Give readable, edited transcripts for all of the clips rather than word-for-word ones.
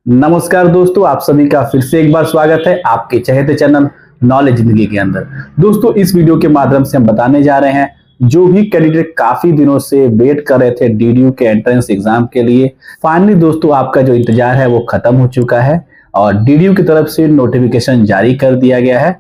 नमस्कार दोस्तों, आप सभी का फिर से एक बार स्वागत है आपके चहेते चैनल नॉलेज जिंदगी के अंदर। दोस्तों, इस वीडियो के माध्यम से हम बताने जा रहे हैं जो भी कैंडिडेट काफी दिनों से वेट कर रहे थे डीडीयू के एंट्रेंस एग्जाम के लिए, फाइनली दोस्तों आपका जो इंतजार है वो खत्म हो चुका है और डीडीयू की तरफ से नोटिफिकेशन जारी कर दिया गया है।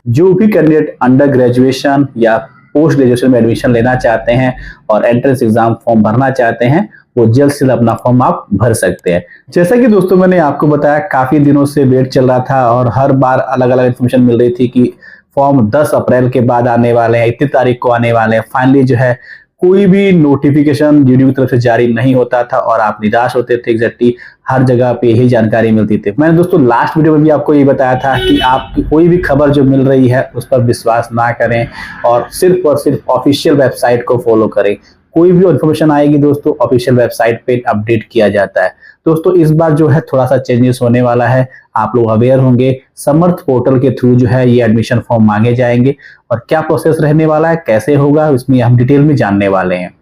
जो भी कैंडिडेट अंडर ग्रेजुएशन या पोस्ट ग्रेजुएशन में एडमिशन लेना चाहते हैं और एंट्रेंस एग्जाम फॉर्म भरना चाहते हैं, वो जल्द से जल्द अपना फॉर्म आप भर सकते हैं। जैसा कि दोस्तों मैंने आपको बताया, काफी दिनों से वेट चल रहा था और हर बार अलग अलग इन्फॉर्मेशन मिल रही थी कि फॉर्म 10 अप्रैल के बाद आने वाले हैं, इतनी तारीख को आने वाले हैं। फाइनली जो है कोई भी नोटिफिकेशन डीडीयू की तरफ से जारी नहीं होता था और आप निराश होते थे। एग्जैक्टली हर जगह पे यही जानकारी मिलती थी। मैंने दोस्तों लास्ट वीडियो में भी आपको ये बताया था कि आप कोई भी खबर जो मिल रही है उस पर विश्वास ना करें और सिर्फ ऑफिशियल वेबसाइट को फॉलो करें। कोई भी इन्फॉर्मेशन आएगी दोस्तों, ऑफिशियल वेबसाइट पे अपडेट किया जाता है। दोस्तों इस बार जो है थोड़ा सा चेंजेस होने वाला है, आप लोग अवेयर होंगे। समर्थ पोर्टल के थ्रू जो है ये एडमिशन फॉर्म मांगे जाएंगे और क्या प्रोसेस रहने वाला है, कैसे होगा, इसमें हम डिटेल में जानने वाले हैं।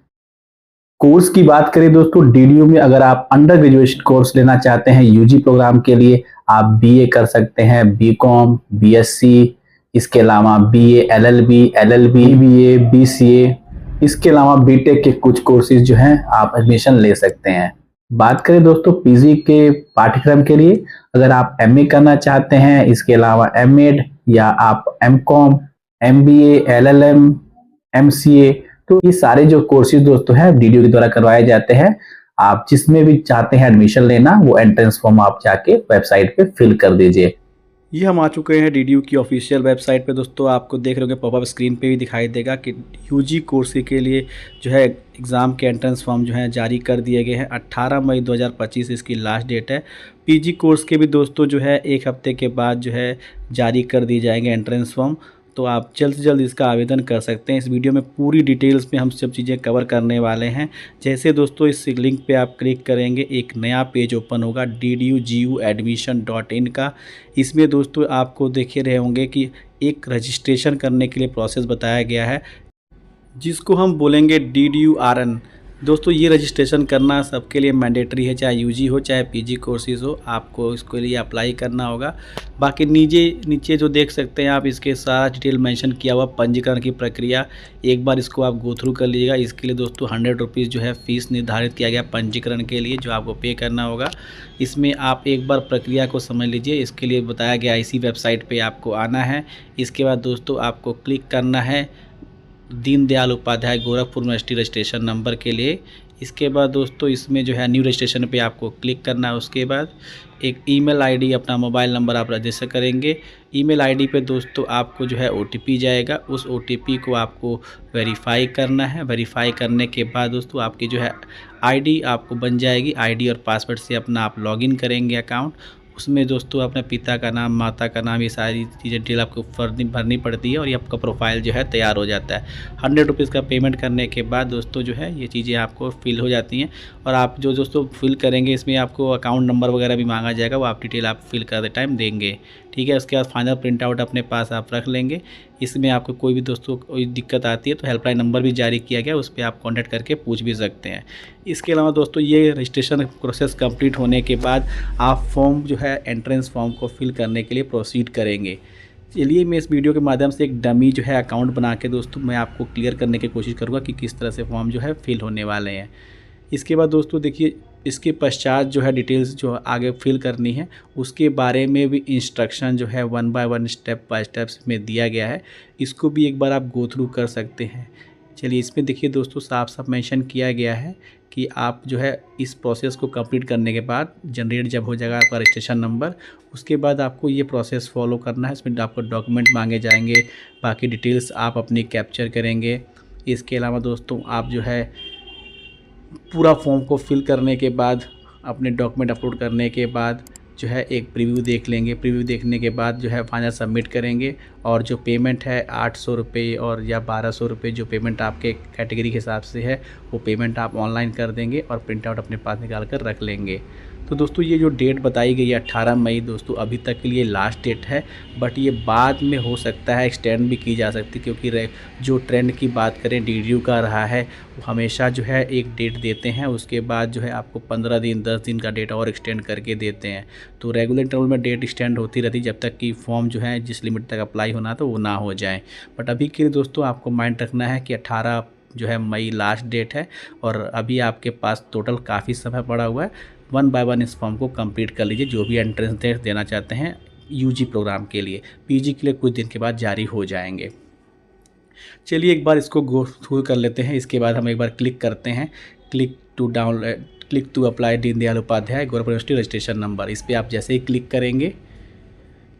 कोर्स की बात करें दोस्तों, डीडीयू में अगर आप अंडर ग्रेजुएशन कोर्स लेना चाहते हैं यूजी प्रोग्राम के लिए, आप बीए कर सकते हैं, बीकॉम, बीएससी, इसके अलावा BA, LLB, LLB, BA, BCA, इसके अलावा बीटेक के कुछ कोर्सेज जो हैं आप एडमिशन ले सकते हैं। बात करें दोस्तों पीजी के पाठ्यक्रम के लिए, अगर आप एमए करना चाहते हैं, इसके अलावा एमएड या आप एमकॉम, एमबीए, एलएलएम, एमसीए, तो ये सारे जो कोर्सेज दोस्तों हैं डीडीयू के द्वारा करवाए जाते हैं। आप जिसमें भी चाहते हैं एडमिशन लेना, वो एंट्रेंस फॉर्म आप जाके वेबसाइट पे फिल कर दीजिए। ये हम आ चुके हैं डीडीयू की ऑफिशियल वेबसाइट पे दोस्तों। आपको देख रहे होंगे पॉपअप स्क्रीन पे भी दिखाई देगा कि यूजी कोर्स के लिए जो है एग्ज़ाम के एंट्रेंस फॉर्म जो है जारी कर दिए गए हैं। 18 मई 2025 इसकी लास्ट डेट है। पीजी कोर्स के भी दोस्तों जो है एक हफ्ते के बाद जो है जारी कर दी जाएंगे एंट्रेंस फॉर्म, तो आप जल्द से जल्द इसका आवेदन कर सकते हैं। इस वीडियो में पूरी डिटेल्स में हम सब चीज़ें कवर करने वाले हैं। जैसे दोस्तों इस लिंक पे आप क्लिक करेंगे, एक नया पेज ओपन होगा DDU-GU-Admission.in का। इसमें दोस्तों आपको देखे रहे होंगे कि एक रजिस्ट्रेशन करने के लिए प्रोसेस बताया गया है, जिसको हम बोलेंगे DDU-RN। दोस्तों ये रजिस्ट्रेशन करना सबके लिए मैंडेटरी है, चाहे यूजी हो चाहे पीजी कोर्सेज हो, आपको इसके लिए अप्लाई करना होगा। बाकी नीचे जो देख सकते हैं आप, इसके सारा डिटेल मेंशन किया हुआ पंजीकरण की प्रक्रिया, एक बार इसको आप गो थ्रू कर लीजिएगा। इसके लिए दोस्तों 100 रुपीज़ जो है फ़ीस निर्धारित किया गया पंजीकरण के लिए, जो आपको पे करना होगा। इसमें आप एक बार प्रक्रिया को समझ लीजिए। इसके लिए बताया गया इसी वेबसाइट पर आपको आना है। इसके बाद दोस्तों आपको क्लिक करना है Deendayal Upadhyay Gorakhpur university registration number के लिए। इसके बाद दोस्तों इसमें जो है न्यू रजिस्ट्रेशन पे आपको क्लिक करना है। उसके बाद एक ईमेल आईडी, अपना मोबाइल नंबर आप रजिस्टर करेंगे। ईमेल आईडी पे दोस्तों आपको जो है ओटीपी जाएगा, उस ओटीपी को आपको वेरीफाई करना है। वेरीफाई करने के बाद दोस्तों आपकी जो है आईडी आपको बन जाएगी। आईडी और पासवर्ड से अपना आप लॉगिन करेंगे अकाउंट। उसमें दोस्तों अपने पिता का नाम, माता का नाम, ये सारी चीज़ें डिटेल आपको भरनी पड़ती है और ये आपका प्रोफाइल जो है तैयार हो जाता है। 100 रुपीज़ का पेमेंट करने के बाद दोस्तों जो है ये चीज़ें आपको फिल हो जाती हैं। और आप जो दोस्तों फिल करेंगे, इसमें आपको अकाउंट नंबर वगैरह भी मांगा जाएगा, वो आप डिटेल आप फिल करते टाइम देंगे, ठीक है। उसके बाद फाइनल प्रिंट आउट अपने पास आप रख लेंगे। इसमें आपको कोई भी दोस्तों कोई दिक्कत आती है तो हेल्पलाइन नंबर भी जारी किया गया, उस पर आप कॉन्टैक्ट करके पूछ भी सकते हैं। इसके अलावा दोस्तों ये रजिस्ट्रेशन प्रोसेस कंप्लीट होने के बाद आप फॉर्म जो है एंट्रेंस फॉर्म को फिल करने के लिए प्रोसीड करेंगे। चलिए मैं इस वीडियो के माध्यम से एक डमी जो है अकाउंट बना के दोस्तों मैं आपको क्लियर करने की कोशिश करूँगा कि किस तरह से फॉर्म जो है फिल होने वाले हैं। इसके बाद दोस्तों देखिए, इसके पश्चात जो है डिटेल्स जो आगे फिल करनी है उसके बारे में भी इंस्ट्रक्शन जो है 1 बाय 1 स्टेप बाय स्टेप्स में दिया गया है। इसको भी एक बार आप गो थ्रू कर सकते हैं। चलिए इसमें देखिए दोस्तों साफ साफ मेंशन किया गया है कि आप जो है इस प्रोसेस को कंप्लीट करने के बाद जनरेट जब हो जाएगा आपका रजिस्ट्रेशन नंबर, उसके बाद आपको ये प्रोसेस फॉलो करना है। इसमें आपको डॉक्यूमेंट मांगे जाएंगे, बाकी डिटेल्स आप अपनी कैप्चर करेंगे। इसके अलावा दोस्तों आप जो है पूरा फॉर्म को फिल करने के बाद, अपने डॉक्यूमेंट अपलोड करने के बाद जो है एक प्रीव्यू देख लेंगे। प्रीव्यू देखने के बाद जो है फाइनल सबमिट करेंगे और जो पेमेंट है 800 रुपये और या 1200 रुपये, जो पेमेंट आपके कैटेगरी के हिसाब से है वो पेमेंट आप ऑनलाइन कर देंगे और प्रिंट आउट अपने पास निकाल कर रख लेंगे। तो दोस्तों ये जो डेट बताई गई है 18 मई दोस्तों अभी तक के लिए लास्ट डेट है, बट ये बाद में हो सकता है एक्सटेंड भी की जा सकती है, क्योंकि जो ट्रेंड की बात करें डीडीयू का रहा है वो हमेशा जो है एक डेट देते हैं, उसके बाद जो है आपको 15 दिन 10 दिन का डेट और एक्सटेंड करके देते हैं। तो रेगुलर इंटरवल में डेट एक्सटेंड होती रहती जब तक कि फॉर्म जो है जिस लिमिट तक अप्लाई होना था वो ना हो जाए। बट अभी के लिए दोस्तों आपको माइंड रखना है कि 18 जो है मई लास्ट डेट है, और अभी आपके पास टोटल काफ़ी समय पड़ा हुआ है। 1 बाय 1 इस फॉर्म को कंप्लीट कर लीजिए, जो भी एंट्रेंस देना चाहते हैं यूजी प्रोग्राम के लिए। पीजी के लिए कुछ दिन के बाद जारी हो जाएंगे। चलिए एक बार इसको गो थ्रू कर लेते हैं। इसके बाद हम एक बार क्लिक करते हैं, click to apply Deendayal Upadhyay government university registration number. इस पर आप जैसे ही क्लिक करेंगे,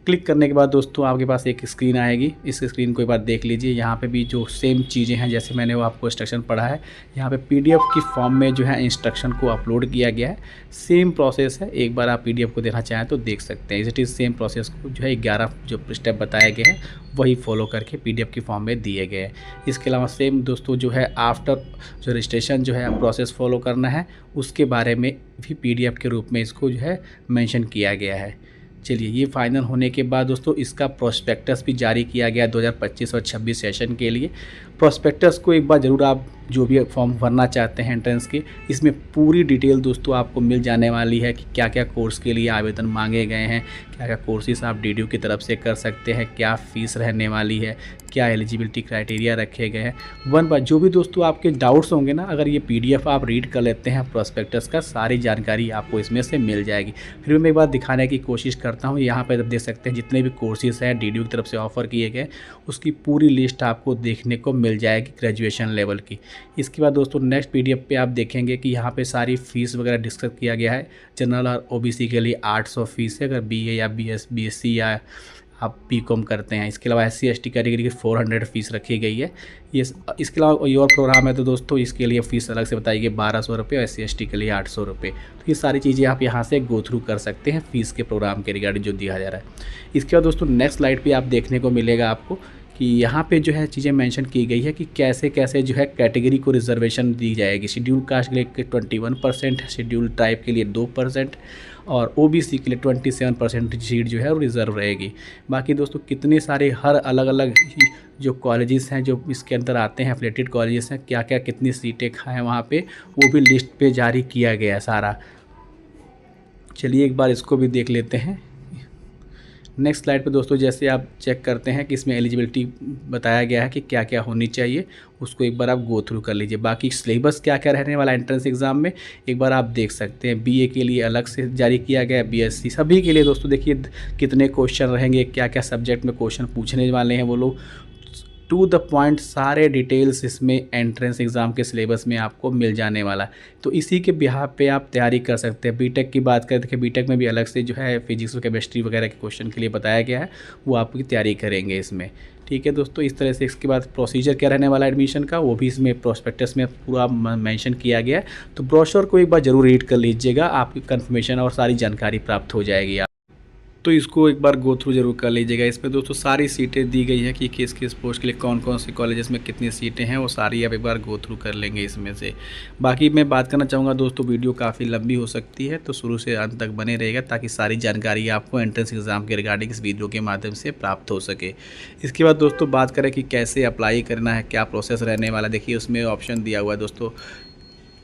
क्लिक करने के बाद दोस्तों आपके पास एक स्क्रीन आएगी। इस स्क्रीन को एक बार देख लीजिए। यहाँ पे भी जो सेम चीज़ें हैं जैसे मैंने वो आपको इंस्ट्रक्शन पढ़ा है, यहाँ पे पीडीएफ की फॉर्म में जो है इंस्ट्रक्शन को अपलोड किया गया है। सेम प्रोसेस है, एक बार आप पीडीएफ को देखना चाहें तो देख सकते हैं। इट इज़ सेम प्रोसेस को जो है 11 जो स्टेप बताए गए हैं वही फॉलो करके पीडीएफ की फॉर्म में दिए गए हैं। इसके अलावा सेम दोस्तों जो है आफ्टर जो रजिस्ट्रेशन जो है प्रोसेस फॉलो करना है, उसके बारे में भी पीडीएफ के रूप में इसको जो है मेंशन किया गया है। चलिए ये फाइनल होने के बाद दोस्तों इसका प्रोस्पेक्टस भी जारी किया गया 2025 और 26 सेशन के लिए। प्रोस्पेक्टस को एक बार ज़रूर आप जो भी फॉर्म भरना चाहते हैं एंट्रेंस के, इसमें पूरी डिटेल दोस्तों आपको मिल जाने वाली है कि क्या क्या कोर्स के लिए आवेदन मांगे गए हैं, क्या क्या कोर्सेस आप डीडीयू की तरफ से कर सकते हैं, क्या फ़ीस रहने वाली है, क्या एलिजिबिलिटी क्राइटेरिया रखे गए हैं। वन बाय जो भी दोस्तों आपके डाउट्स होंगे ना, अगर ये पीडीएफ आप रीड कर लेते हैं प्रोस्पेक्टस का, सारी जानकारी आपको इसमें से मिल जाएगी। फिर मैं एक बार दिखाने की कोशिश करता हूँ। यहाँ पर देख सकते हैं जितने भी कोर्सेज हैं डीडीयू की तरफ से ऑफ़र किए गए, उसकी पूरी लिस्ट आपको देखने को मिल जाएगी ग्रेजुएशन लेवल की। इसके बाद दोस्तों नेक्स्ट पीडीएफ पे आप देखेंगे कि यहाँ पे सारी फ़ीस वगैरह डिस्कस किया गया है। जनरल और ओबीसी के लिए 800 फ़ीस है, अगर बीए या बीएससी या आप बीकॉम करते हैं। इसके अलावा एससी एसटी कैटेगरी की 400 फ़ीस रखी गई है। ये इसके अलावा कोई और प्रोग्राम है तो दोस्तों इसके लिए फ़ीस अलग से बताई गई 1200 रुपये, और एससी एसटी के लिए 800 रुपये। तो ये सारी चीज़ें आप यहाँ से गो थ्रू कर सकते हैं फ़ीस के प्रोग्राम के रिगार्डिंग जो दिया जा रहा है। इसके बाद दोस्तों नेक्स्ट स्लाइड पर आप देखने को मिलेगा आपको कि यहाँ पे जो है चीज़ें मेंशन की गई है कि कैसे कैसे जो है कैटेगरी को रिजर्वेशन दी जाएगी। शेड्यूल कास्ट के लिए 21% है, शेड्यूल ट्राइब के लिए 2% और ओबीसी के लिए 27% सीट जो है वो रिज़र्व रहेगी। बाकी दोस्तों कितने सारे हर अलग अलग जो कॉलेजेस हैं जो इसके अंदर आते हैं, एफिलिएटेड कॉलेजेस हैं, क्या क्या कितनी सीटें हैं वहाँ पे, वो भी लिस्ट पे जारी किया गया है सारा। चलिए एक बार इसको भी देख लेते हैं। नेक्स्ट स्लाइड पे दोस्तों जैसे आप चेक करते हैं कि इसमें एलिजिबिलिटी बताया गया है कि क्या क्या होनी चाहिए, उसको एक बार आप गो थ्रू कर लीजिए। बाकी सिलेबस क्या क्या रहने वाला एंट्रेंस एग्ज़ाम में एक बार आप देख सकते हैं। बीए के लिए अलग से जारी किया गया है, बीएससी सभी के लिए दोस्तों देखिए कितने क्वेश्चन रहेंगे, क्या क्या सब्जेक्ट में क्वेश्चन पूछने वाले हैं वो लोग, टू द पॉइंट सारे डिटेल्स इसमें एंट्रेंस एग्ज़ाम के सिलेबस में आपको मिल जाने वाला है। तो इसी के बिहाफ पे आप तैयारी कर सकते हैं। बीटेक की बात करें तो बीटेक में भी अलग से जो है फिजिक्स और केमिस्ट्री वगैरह के क्वेश्चन के लिए बताया गया है, वो आपकी तैयारी करेंगे इसमें। ठीक है दोस्तों, इस तरह से इसके बाद प्रोसीजर क्या रहने वाला है एडमिशन का, वो भी इसमें प्रोस्पेक्टस में पूरा मेंशन किया गया है। तो ब्रोशर को एक बार ज़रूर रीड कर लीजिएगा, आपकी कन्फर्मेशन और सारी जानकारी प्राप्त हो जाएगी। तो इसको एक बार गो थ्रू जरूर कर लीजिएगा। इसमें दोस्तों सारी सीटें दी गई हैं कि किस किस पोस्ट के लिए कौन कौन से कॉलेजेस में कितनी सीटें हैं, वो सारी आप एक बार गो थ्रू कर लेंगे इसमें से। बाकी मैं बात करना चाहूँगा दोस्तों, वीडियो काफ़ी लंबी हो सकती है तो शुरू से अंत तक बने रहेगा ताकि सारी जानकारी आपको एंट्रेंस एग्ज़ाम के रिगार्डिंग इस वीडियो के माध्यम से प्राप्त हो सके। इसके बाद दोस्तों बात करें कि कैसे अप्लाई करना है, क्या प्रोसेस रहने वाला, देखिए उसमें ऑप्शन दिया हुआ है दोस्तों,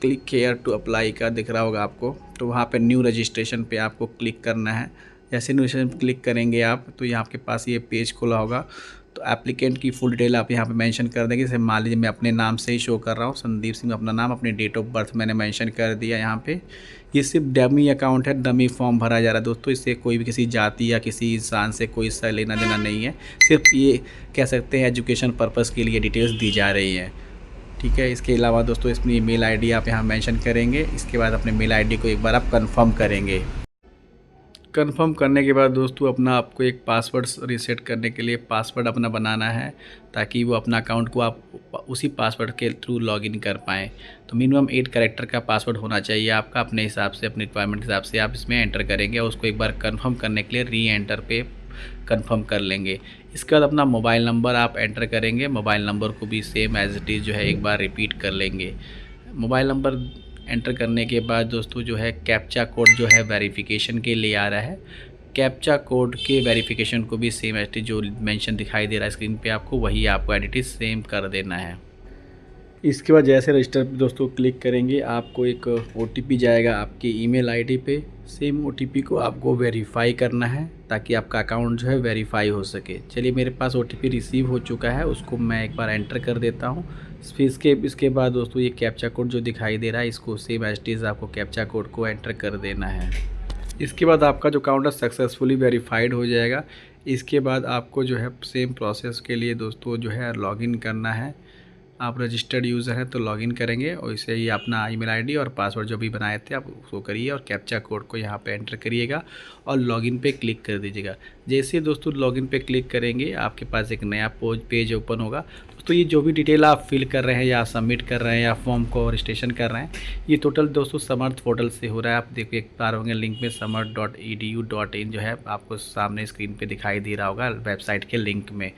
क्लिक हेयर टू अप्लाई का दिख रहा होगा आपको। तो वहाँ पर न्यू रजिस्ट्रेशन पर आपको क्लिक करना है। जैसे नोटिफिकेशन क्लिक करेंगे आप तो यहाँ आपके पास ये पेज खुला होगा। तो एप्लीकेंट की फुल डिटेल आप यहाँ पे मेंशन कर देंगे। जैसे मान लीजिए मैं अपने नाम से ही शो कर रहा हूँ, संदीप सिंह अपना नाम, अपनी डेट ऑफ बर्थ मैंने मेंशन कर दिया यहाँ पे। ये सिर्फ डमी अकाउंट है, डमी फॉर्म भरा जा रहा है दोस्तों। इससे कोई भी किसी जाति या किसी इंसान से कोई सा लेना देना नहीं है, सिर्फ ये कह सकते हैं एजुकेशन पर्पज़ के लिए डिटेल्स दी जा रही है। ठीक है, इसके अलावा दोस्तों इसमें ईमेल आईडी आप यहाँ मेंशन करेंगे। इसके बाद अपने मेल आईडी को एक बार आप कंफर्म करेंगे। कंफर्म करने के बाद दोस्तों अपना आपको एक पासवर्ड रीसेट करने के लिए पासवर्ड अपना बनाना है, ताकि वो अपना अकाउंट को आप उसी पासवर्ड के थ्रू लॉगिन कर पाएँ। तो मिनिमम 8 कैरेक्टर का पासवर्ड होना चाहिए आपका, अपने हिसाब से अपने रिक्वायरमेंट के हिसाब से आप इसमें एंटर करेंगे और उसको एक बार कंफर्म करने के लिए री एंटर पे कंफर्म कर लेंगे। इसके बाद अपना मोबाइल नंबर आप एंटर करेंगे। मोबाइल नंबर को भी सेम एज इट इज़ जो है एक बार रिपीट कर लेंगे। मोबाइल नंबर एंटर करने के बाद दोस्तों जो है कैप्चा कोड जो है वेरिफिकेशन के लिए आ रहा है। कैप्चा कोड के वेरिफिकेशन को भी सेम एडिट जो मेंशन दिखाई दे रहा है स्क्रीन पे आपको, वही आपको एडिट सेम कर देना है। इसके बाद जैसे रजिस्टर पे दोस्तों क्लिक करेंगे, आपको एक OTP जाएगा आपकी ईमेल आईडी पे। सेम OTP को आपको वेरीफाई करना है ताकि आपका अकाउंट जो है वेरीफाई हो सके। चलिए मेरे पास OTP रिसीव हो चुका है, उसको मैं एक बार एंटर कर देता हूँ। फिर इसके बाद दोस्तों ये कैप्चा कोड जो दिखाई दे रहा है, इसको सेम एज इट इज़ आपको कैप्चा कोड को एंटर कर देना है। इसके बाद आपका जो अकाउंट है सक्सेसफुली वेरीफाइड हो जाएगा। इसके बाद आपको जो है सेम प्रोसेस के लिए दोस्तों जो है लॉगिन करना है। आप रजिस्टर्ड यूज़र हैं तो लॉगिन करेंगे और इसे ही अपना ईमेल आईडी और पासवर्ड जो भी बनाए थे आप उसको करिए और कैप्चा कोड को यहाँ पे एंटर करिएगा और लॉगिन पे क्लिक कर दीजिएगा। जैसे ही दोस्तों लॉगिन पे क्लिक करेंगे आपके पास एक नया पेज ओपन होगा। दोस्तों ये जो भी डिटेल आप फिल कर रहे हैं या सबमिट कर रहे हैं या फॉर्म को रजिस्ट्रेशन कर रहे हैं, ये टोटल दोस्तों समर्थ पोर्टल से हो रहा है। आप देखिए एक बार होंगे लिंक में samart.edu.in जो है आपको सामने स्क्रीन पे दिखाई दे रहा होगा वेबसाइट के लिंक में।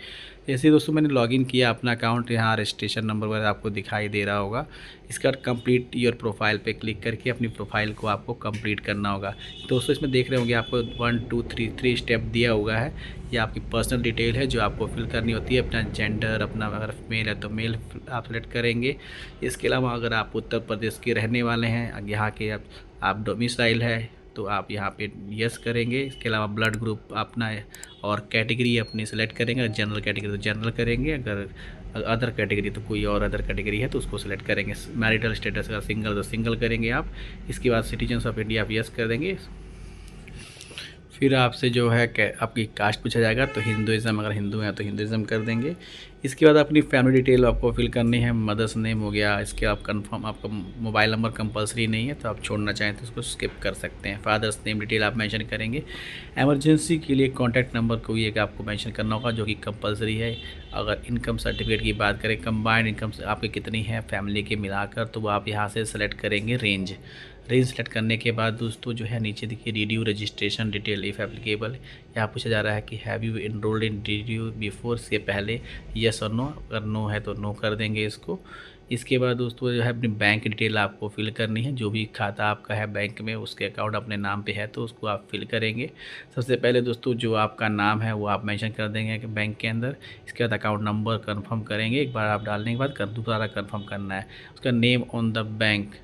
जैसे दोस्तों मैंने लॉगिन किया अपना अकाउंट, यहाँ रजिस्ट्रेशन नंबर वगैरह आपको दिखाई दे रहा होगा। इसका कंप्लीट योर प्रोफाइल पे क्लिक करके अपनी प्रोफाइल को आपको कंप्लीट करना होगा। दोस्तों इसमें देख रहे होंगे आपको 1 2 3 स्टेप दिया हुआ है। ये आपकी पर्सनल डिटेल है जो आपको फिल करनी होती है। अपना जेंडर, अपना अगर मेल है तो मेल आप सेलेक्ट करेंगे। इसके अलावा अगर आप उत्तर प्रदेश के रहने वाले हैं, यहाँ के आप डोमिसाइल है तो आप यहाँ पे यस करेंगे। इसके अलावा ब्लड ग्रुप अपना है और कैटेगरी अपनी सेलेक्ट करेंगे। अगर जनरल कैटेगरी तो जनरल करेंगे, अगर अदर कैटेगरी तो कोई और अदर कैटेगरी है तो उसको सेलेक्ट करेंगे। मैरिटल स्टेटस अगर सिंगल तो सिंगल करेंगे आप। इसके बाद सिटीजन्स ऑफ इंडिया आप यस कर देंगे। फिर आपसे जो है आपकी कास्ट पूछा जाएगा तो हिंदुज़म, अगर हिंदू हैं तो हिंदुज़म कर देंगे। इसके बाद अपनी फैमिली डिटेल आपको फिल करनी है। मदर्स नेम हो गया, इसके आप कंफर्म, आपका मोबाइल नंबर कंपलसरी नहीं है तो आप छोड़ना चाहें तो उसको स्किप कर सकते हैं। फादर्स नेम डिटेल आप मेंशन करेंगे। इमरजेंसी के लिए कॉन्टैक्ट नंबर को एक आपको मेंशन करना होगा जो कि कंपलसरी है। अगर इनकम सर्टिफिकेट की बात करें, कंबाइंड इनकम आपकी कितनी है फैमिली के मिलाकर, तो वो आप यहाँ से सेलेक्ट करेंगे रेंज सेलेक्ट करने के बाद दोस्तों जो है नीचे देखिए Rideau registration detail if applicable, यहाँ पूछा जा रहा है कि have you enrolled in Rideau before, से पहले यस और नो। अगर नो है तो नो कर देंगे इसको। इसके बाद दोस्तों जो है अपनी बैंक डिटेल आपको फिल करनी है। जो भी खाता आपका है बैंक में, उसके अकाउंट अपने नाम पे है तो उसको आप फिल करेंगे। सबसे पहले दोस्तों जो आपका नाम है वो आप मेंशन कर देंगे कि बैंक के अंदर। इसके बाद अकाउंट नंबर कंफर्म करेंगे। एक बार आप डालने के बाद दोबारा कंफर्म करना है। उसका name on the bank,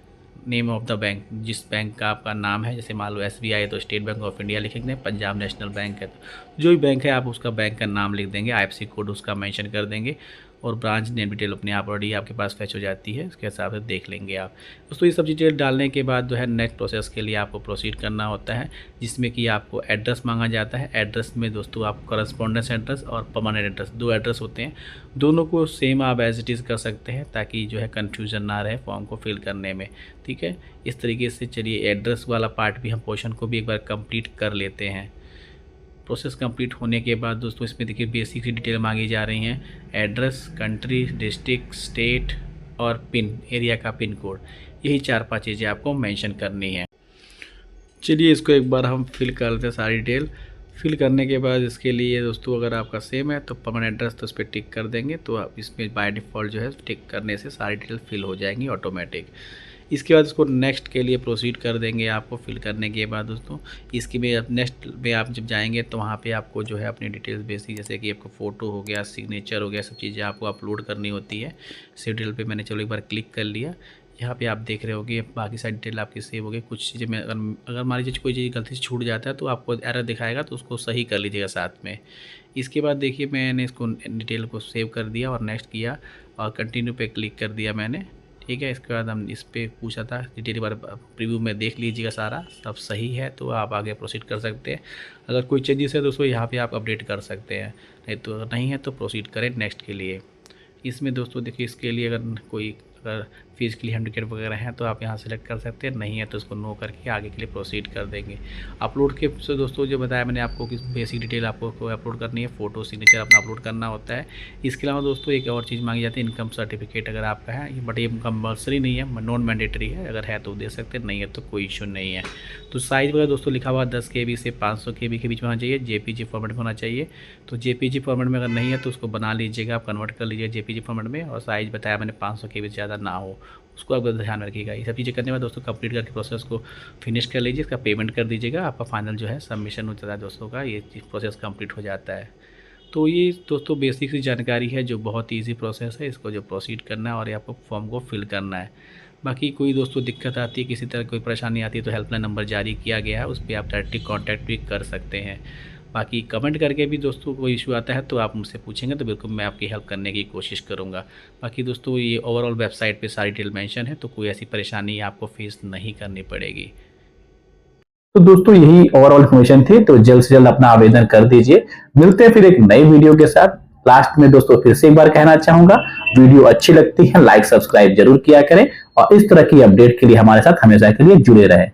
name of the bank, जिस बैंक का आपका नाम है, जैसे मान लो SBI है तो स्टेट बैंक ऑफ इंडिया लिखेंगे, पंजाब नेशनल बैंक है तो जो भी बैंक है आप उसका बैंक का नाम लिख देंगे। IFSC कोड उसका मेंशन कर देंगे और ब्रांच नेम डिटेल अपने आप ऑलरेडी आपके पास फैच हो जाती है, उसके हिसाब से देख लेंगे आप। दोस्तों ये सब डिटेल डालने के बाद जो है नेक्स्ट प्रोसेस के लिए आपको प्रोसीड करना होता है, जिसमें कि आपको एड्रेस मांगा जाता है। एड्रेस में दोस्तों आप करस्पॉन्डेंस एड्रेस और परमानेंट एड्रेस, 2 एड्रेस होते हैं। दोनों को सेम आप एज इट इज़ कर सकते हैं ताकि जो है कन्फ्यूज़न ना रहे फॉर्म को फिल करने में, ठीक है। इस तरीके से चलिए एड्रेस वाला पार्ट भी हम पोर्शन को भी एक बार कंप्लीट कर लेते हैं। प्रोसेस कंप्लीट होने के बाद दोस्तों इसमें देखिए बेसिक डिटेल मांगी जा रही हैं। एड्रेस, कंट्री, डिस्ट्रिक्ट, स्टेट और पिन, एरिया का पिन कोड, यही 4-5 चीज़ें आपको मेंशन करनी है। चलिए इसको एक बार हम फिल कर लेते हैं सारी डिटेल। फिल करने के बाद इसके लिए दोस्तों अगर आपका सेम है तो परमानेंट एड्रेस तो उस पर टिक कर देंगे, तो आप इसमें बाय डिफ़ॉल्ट जो है टिक करने से सारी डिटेल फिल हो जाएंगी ऑटोमेटिक। इसके बाद इसको नेक्स्ट के लिए प्रोसीड कर देंगे। आपको फिल करने के बाद दोस्तों इसकी में नेक्स्ट में आप जब जाएंगे तो वहाँ पे आपको जो है अपनी डिटेल्स बेसिक, जैसे कि आपका फ़ोटो हो गया, सिग्नेचर हो गया, सब चीज़ें आपको अपलोड करनी होती है। सेव डिटेल पे मैंने चलो एक बार क्लिक कर लिया। यहाँ पे आप देख रहे होगे बाकी सारी डिटेल आपकी सेव हो गई। कुछ चीज़ें में अगर मान लीजिए कोई चीज़ गलती से छूट जाता है तो आपको एरर दिखाएगा, तो उसको सही कर लीजिएगा साथ में। इसके बाद देखिए मैंने इसको डिटेल को सेव कर दिया और नेक्स्ट किया और कंटिन्यू पे क्लिक कर दिया मैंने, ठीक है। इसके बाद हम इस पर पूछा था डिटेल बार प्रीव्यू में देख लीजिएगा, सारा सब सही है तो आप आगे प्रोसीड कर सकते हैं। अगर कोई चेंजेस है तो उसको यहाँ पे आप अपडेट कर सकते हैं, नहीं तो अगर नहीं है तो प्रोसीड करें नेक्स्ट के लिए। इसमें दोस्तों देखिए इसके लिए अगर फिजिकली हैंडिकैप वगैरह हैं तो आप यहाँ सेलेक्ट कर सकते हैं, नहीं है तो उसको नो करके आगे के लिए प्रोसीड कर देंगे। अपलोड के से दोस्तों जो बताया मैंने आपको कि बेसिक डिटेल आपको अपलोड करनी है, फ़ोटो सिग्नेचर अपना अपलोड करना होता है। इसके अलावा दोस्तों एक और चीज़ मांगी जाती है, इनकम सर्टिफिकेट अगर आपका है, बट ये कंपल्सरी नहीं है, नॉन मैंडेटरी है। अगर है तो दे सकते हैं, नहीं है तो कोई इशू नहीं है। तो साइज़ वगैरह दोस्तों लिखा हुआ 10 KB से 500 KB के बीच में होना चाहिए, JPG फॉर्मेट में होना चाहिए। तो JPG फॉर्मेट में अगर नहीं है तो उसको बना लीजिएगा, आप कन्वर्ट कर लीजिए JPG फॉर्मेट में, और साइज़ बताया मैंने 500 KB से ज़्यादा ना हो, उसको आप ध्यान रखिएगा। ये सब चीज़ें करने के बाद दोस्तों कंप्लीट करके प्रोसेस को फिनिश कर लीजिए, इसका पेमेंट कर दीजिएगा, आपका फाइनल जो है सबमिशन हो जाता है दोस्तों का, ये प्रोसेस कंप्लीट हो जाता है। तो ये दोस्तों बेसिक सी जानकारी है जो बहुत ईजी प्रोसेस है, इसको जो प्रोसीड करना है और ये आपको फॉर्म को फिल करना है। बाकी कोई दोस्तों दिक्कत आती है, किसी तरह कोई परेशानी आती है तो हेल्पलाइन नंबर जारी किया गया है, उस पर आप डायरेक्टली कॉन्टैक्ट भी कर सकते हैं। बाकी कमेंट करके भी दोस्तों कोई इशू आता है तो आप मुझसे पूछेंगे तो बिल्कुल मैं आपकी हेल्प करने की कोशिश करूँगा। बाकी दोस्तों ये ओवरऑल वेबसाइट पे सारी डिटेल मेंशन है, तो कोई ऐसी परेशानी आपको फेस नहीं करनी पड़ेगी। तो दोस्तों यही ओवरऑल इन्फॉर्मेशन थी, तो जल्द से जल्द अपना आवेदन कर दीजिए। मिलते हैं फिर एक नई वीडियो के साथ। लास्ट में दोस्तों फिर से एक बार कहना चाहूंगा, वीडियो अच्छी लगती है लाइक सब्सक्राइब जरूर किया करें और इस तरह की अपडेट के लिए हमारे साथ हमेशा के लिए जुड़े रहें।